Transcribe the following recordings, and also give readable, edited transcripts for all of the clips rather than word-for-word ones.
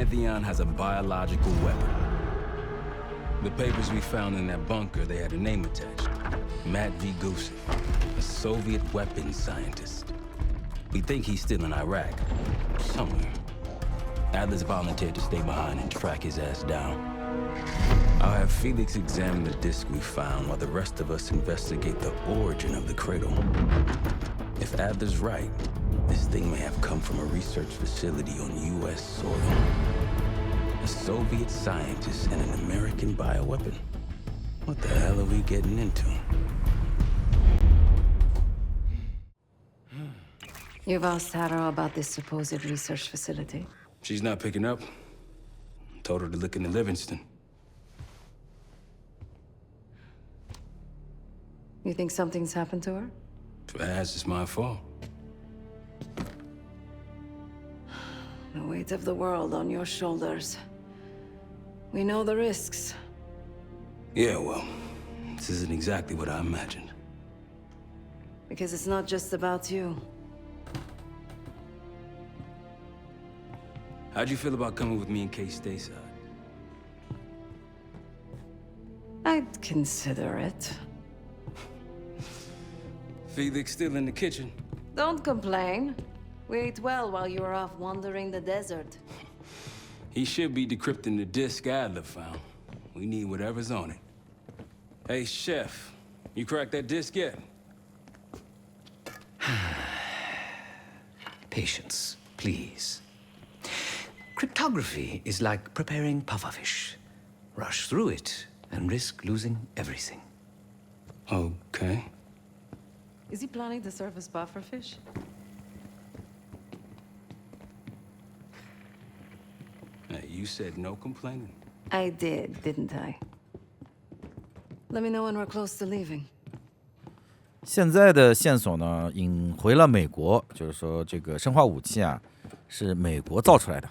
Pantheon has a biological weapon. The papers we found in that bunker, they had a name attached. Matt V. Gusev, a Soviet weapons scientist. We think he's still in Iraq, somewhere. Adler's volunteered to stay behind and track his ass down. I'll have Felix examine the disk we found while the rest of us investigate the origin of the cradle. If Adler's right, this thing may have come from a research facility on U.S. soil. A Soviet scientist and an American bioweapon. What the hell are we getting into? You've asked Tara about this supposed research facility? She's not picking up. Told her to look into Livingston. You think something's happened to her? If it has, it's my fault. The weight of the world on your shoulders. We know the risks. Yeah, well, this isn't exactly what I imagined. Because it's not just about you. How'd you feel about coming with me in case stateside? I'd consider it. Felix still in the kitchen. Don't complain. We ate well while you were off wandering the desert. He should be decrypting the disk Adler found. We need whatever's on it. Hey, Chef, you cracked that disk yet? Patience, please. Cryptography is like preparing pufferfish. Rush through it and risk losing everything. Okay. Is he planning to serve us pufferfish? Hey, you said no complaining. I did, didn't I? Let me know when we're close to leaving. 现在的线索呢，引回了美国，就是说这个生化武器啊，是美国造出来的。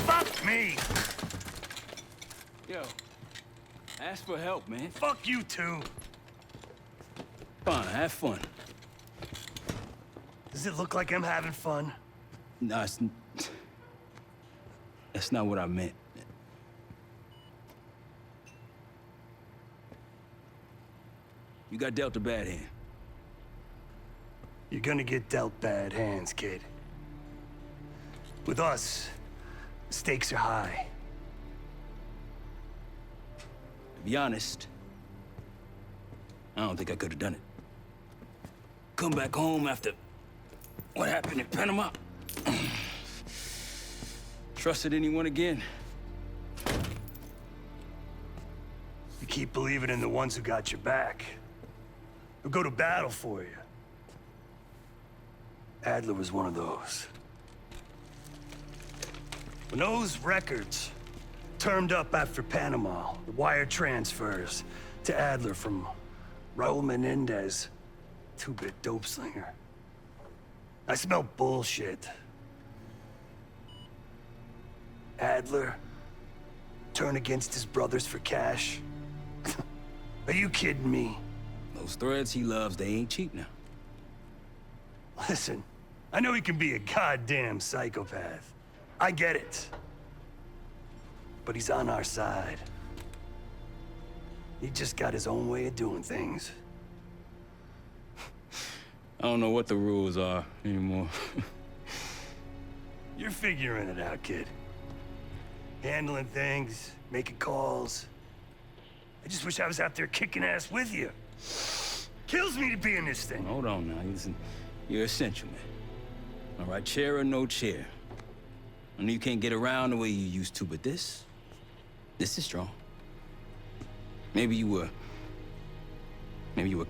Fuck me! Yo, ask for help, man. Fuck you too. Fine, have fun. Does it look like I'm having fun? No, that's not what I meant. You got dealt a bad hand. You're gonna get dealt bad hands, kid. With us, the stakes are high. To be honest, I don't think I could have done it. Come back home after what happened in Panama. Trusted anyone again? You keep believing in the ones who got your back. Who go to battle for you. Adler was one of those. When those records turned up after Panama, the wire transfers to Adler from Raul Menendez, two-bit dope slinger. I smelled bullshit. Adler turn against his brothers for cash? Are you kidding me? Those threads he loves, they ain't cheap now. Listen, I know he can be a goddamn psychopath. I get it. But he's on our side. He just got his own way of doing things. I don't know what the rules are anymore. You're figuring it out, kid. Handling things, making calls. I just wish I was out there kicking ass with you. Kills me to be in this thing. Hold on now. Listen, you're essential, man. All right, chair or no chair. I know you can't get around the way you used to, but this is strong. Maybe you were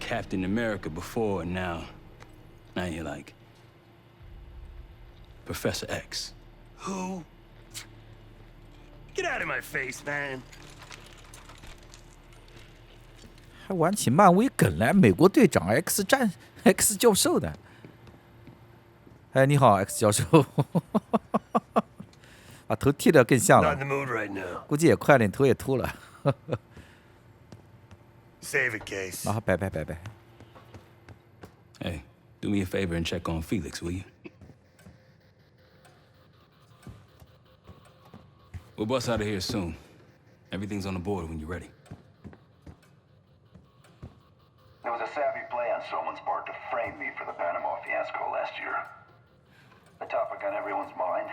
Captain America before, and now you're like Professor X. Who? Get out of my face, man. 还玩起漫威梗来，美国队长 X 教授的。哎，你好 ，X 教授，把头剃得更像 Not 了 in，the mood right now. 估计也快点，头也秃了。 Save it, Case. 啊，拜拜拜拜。Hey, do me a favor and check on Felix, will you? We'll bust out of here soon. Everything's on the board when you're ready. There was a savvy play on someone's part to frame me for the Panama fiasco last year. The topic on everyone's mind.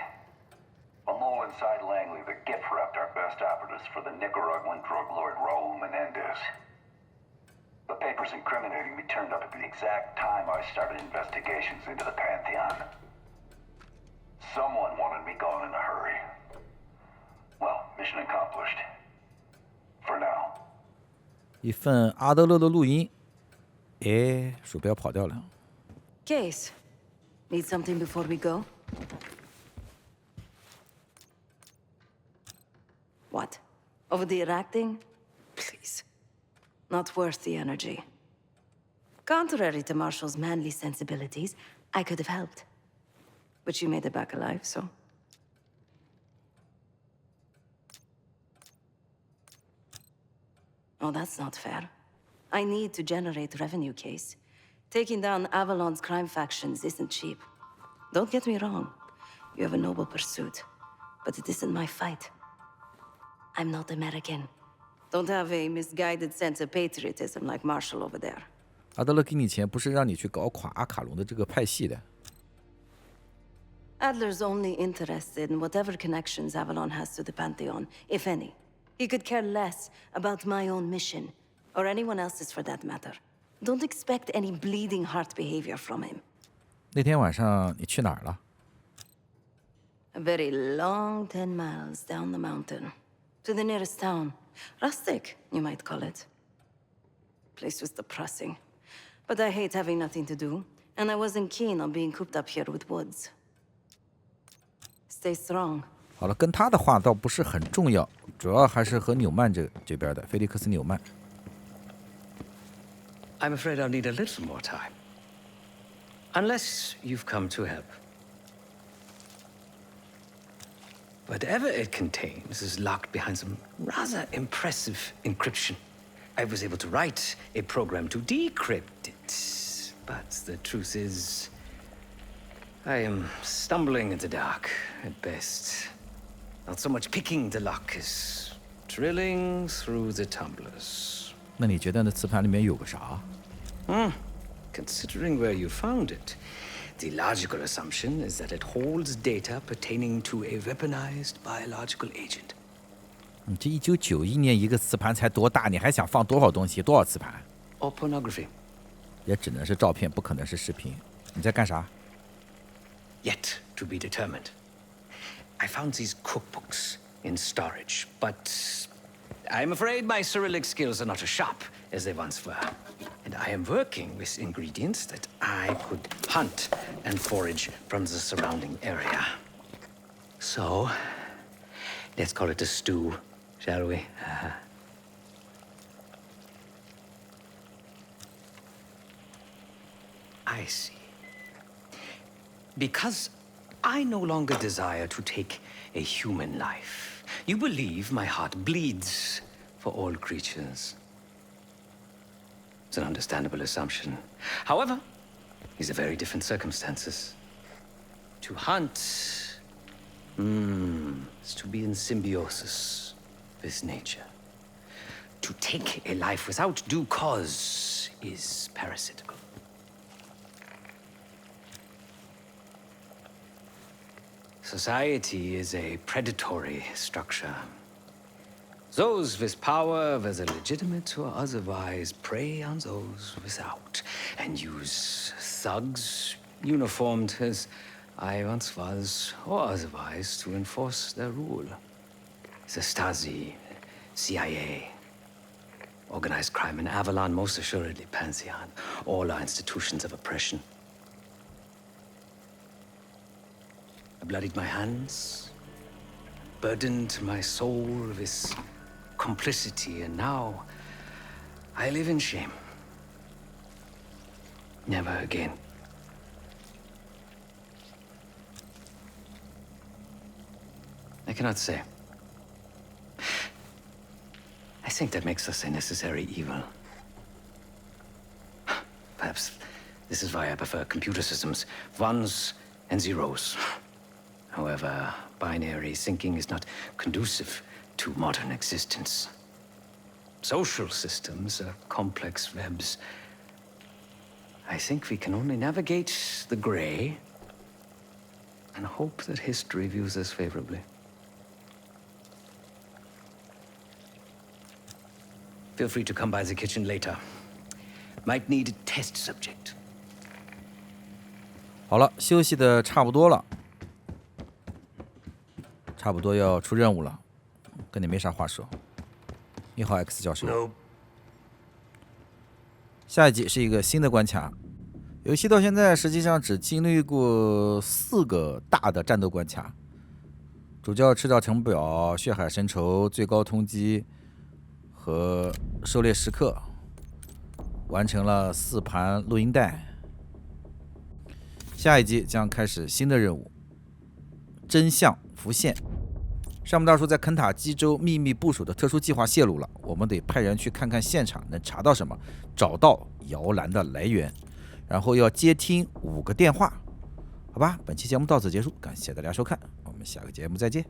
A mole inside Langley that gift-wrapped our best operatives for the Nicaraguan drug lord Raul Menendez. The papers incriminating me turned up at the exact time I started investigations into the Pantheon. Someone wanted me gone in a hurry. Well, mission accomplished. For now. 一份阿德勒的录音，哎，鼠标跑掉了。 Case. Need something before we go? What? Over the Iraq thing? Please. Not worth the energy. Contrary to Marshall's manly sensibilities, I could have helped. But you made it back alive, so... Oh, that's not fair. I need to generate revenue, Case. Taking down Avalon's crime factions isn't cheap. Don't get me wrong. You have a noble pursuit. But it isn't my fight. I'm not American. Don't have a misguided sense of patriotism like Marshall over there. 阿德勒给你钱不是让你去搞垮阿卡隆的这个派系的。 Adler's only interested in whatever connections Avalon has to the Pantheon, if any. He could care less about my own mission, or anyone else's for that matter. Don't expect any bleeding heart behavior from him. 那天晚上你去哪儿了？ A very long 10 miles down the mountain. To the nearest town. Rustic, you might call it. Place was depressing. But I hate having nothing to do, and I wasn't keen on being cooped up here with Woods. Stay strong. 好了，跟他的话倒不是很重要，主要还是和纽曼这边的菲利克斯纽曼。 I'm afraid I'll need a little more time. Unless you've come to help. Whatever it contains is locked behind some rather impressive encryption. I was able to write a program to decrypt it, but the truth is, I am stumbling in the dark at best. Not so much picking the lock as drilling through the tumblers. 那你觉得那磁盘里面有个啥？ Considering where you found it, the logical assumption is that it holds data pertaining to a weaponized biological agent. 你这1991年一个磁盘才多大？你还想放多少东西？多少磁盘？ Or pornography. 也只能是照片，不可能是视频。你在干啥？ Yet to be determined. I found these cookbooks in storage, but I'm afraid my Cyrillic skills are not as sharp as they once were. And I am working with ingredients that I could hunt and forage from the surrounding area. So, let's call it a stew, shall we? I see. Because I no longer desire to take a human life, you believe my heart bleeds for all creatures. It's an understandable assumption. However, these are very different circumstances. To hunt is to be in symbiosis with nature. To take a life without due cause is parasitical. Society is a predatory structure. Those with power, whether legitimate or otherwise, prey on those without, and use thugs, uniformed as I once was, or otherwise, to enforce their rule. The Stasi, CIA, organized crime in Avalon, most assuredly Pantheon, all are institutions of oppression. I bloodied my hands, burdened my soul with complicity, and now I live in shame. Never again. I cannot say. I think that makes us a necessary evil. Perhaps This is why I prefer computer systems, ones and zeros. However, binary thinking is not conducive to modern existence. Social systems are complex webs. I think we can only navigate the gray and hope that history views us favorably. Feel free to come by the kitchen later. Might need a test subject. 好了，休息的差不多了，差不多要出任务了，跟你没啥话说。你好 ，X 教授。Nope. 下一集是一个新的关卡，游戏到现在实际上只经历过4个大的战斗关卡：主教赤道城堡、血海深仇、最高通缉和狩猎时刻，完成了4盘录音带。下一集将开始新的任务，真相浮现。山姆大叔在肯塔基州秘密部署的特殊计划泄露了，我们得派人去看看现场能查到什么，找到摇篮的来源，然后要接听5个电话。好吧，本期节目到此结束，感谢大家收看，我们下个节目再见。